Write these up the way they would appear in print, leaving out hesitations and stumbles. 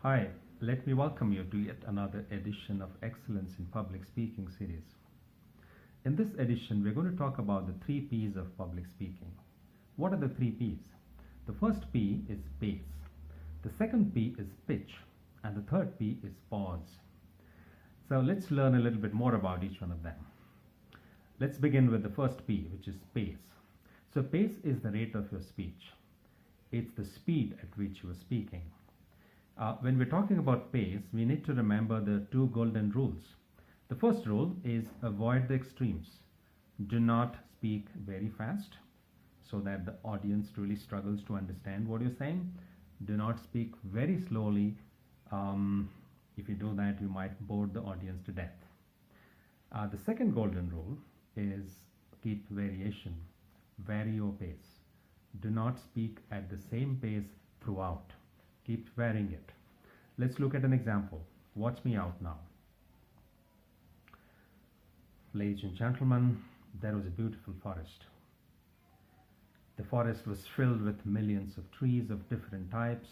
Hi, let me welcome you to yet another edition of Excellence in Public Speaking series. In this edition, we're going to talk about the three P's of public speaking. What are the three P's? The first P is pace, the second P is pitch, and the third P is pause. So let's learn a little bit more about each one of them. Let's begin with the first P, which is pace. So pace is the rate of your speech. It's the speed at which you are speaking. When we're talking about pace, we need to remember the two golden rules. The first rule is avoid the extremes. Do not speak very fast so that the audience really struggles to understand what you're saying. Do not speak very slowly. If you do that, you might bore the audience to death. The second golden rule is keep variation. Vary your pace. Do not speak at the same pace throughout. Keep varying it. Let's look at an example. Watch me out now. Ladies and gentlemen, there was a beautiful forest. The forest was filled with millions of trees of different types.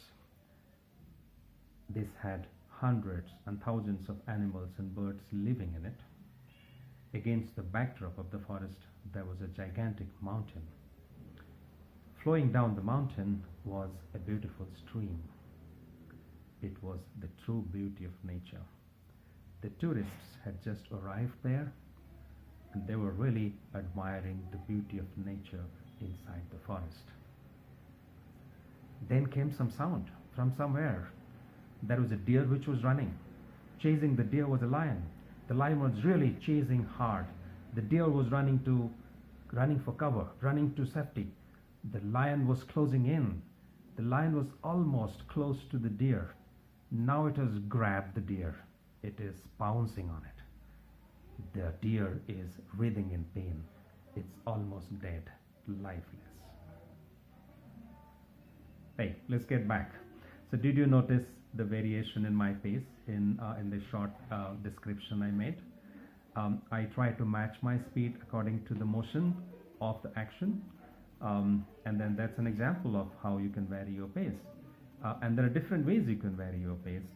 This had hundreds and thousands of animals and birds living in it. Against the backdrop of the forest, there was a gigantic mountain. Flowing down the mountain was a beautiful stream. It was the true beauty of nature. The tourists had just arrived there and they were really admiring the beauty of nature inside the forest. Then came some sound from somewhere. There was a deer which was running. Chasing the deer was a lion. The lion was really chasing hard. The deer was running for cover, running to safety. The lion was closing in. The lion was almost close to the deer. Now it has grabbed the deer. It is pouncing on it. The deer is writhing in pain. It's almost dead, lifeless. Hey, let's get back. So did you notice the variation in my pace in the short description I made? I try to match my speed according to the motion of the action. And then that's an example of how you can vary your pace. And there are different ways you can vary your pace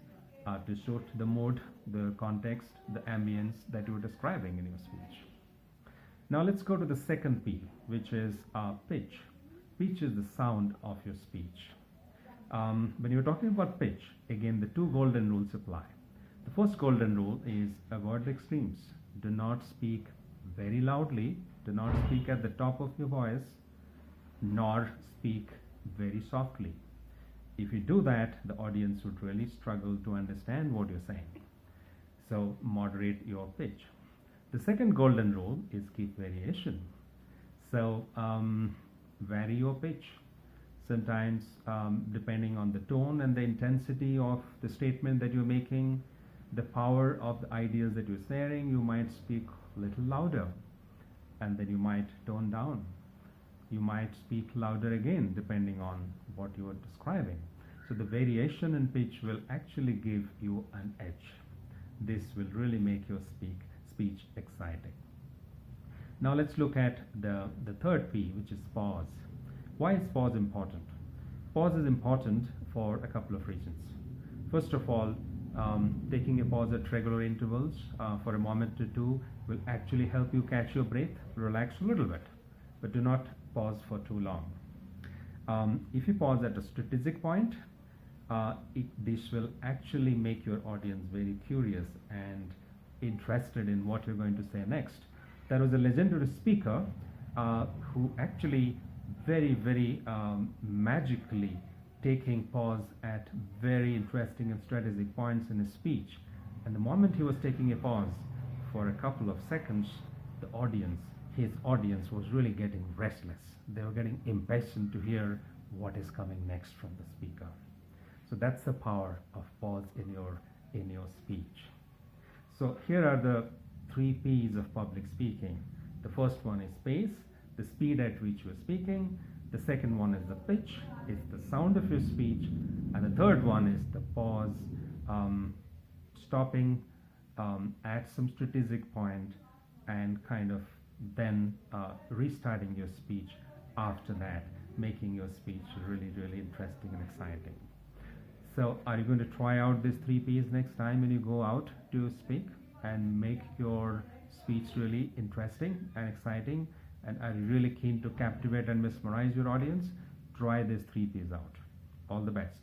to suit the mood, the context, the ambience that you're describing in your speech. Now let's go to the second P, which is pitch. Pitch is the sound of your speech. When you're talking about pitch, again, the two golden rules apply. The first golden rule is avoid the extremes. Do not speak very loudly. Do not speak at the top of your voice, nor speak very softly. If you do that, the audience would really struggle to understand what you're saying. So moderate your pitch. The second golden rule is keep variation. So vary your pitch. Sometimes depending on the tone and the intensity of the statement that you're making, the power of the ideas that you're sharing, you might speak a little louder and then you might tone down. You might speak louder again depending on what you are describing. So the variation in pitch will actually give you an edge. This will really make your speech exciting. Now let's look at the third P, which is pause. Why is pause important? Pause is important for a couple of reasons. First of all, taking a pause at regular intervals for a moment or two will actually help you catch your breath, relax a little bit, but do not pause for too long. If you pause at a strategic point, this will actually make your audience very curious and interested in what you're going to say next. There was a legendary speaker who actually very magically taking pause at very interesting and strategic points in his speech. And the moment he was taking a pause for a couple of seconds, his audience was really getting restless. They were getting impatient to hear what is coming next from the speaker. So that's the power of pause in your speech. So here are the three P's of public speaking. The first one is pace, the speed at which you're speaking. The second one is the pitch, it's the sound of your speech. And the third one is the pause, stopping at some strategic point and kind of then restarting your speech after that, making your speech really interesting and exciting. So are you going to try out these 3Ps next time when you go out to speak and make your speech really interesting and exciting, and are you really keen to captivate and mesmerize your audience? Try these 3Ps out. All the best.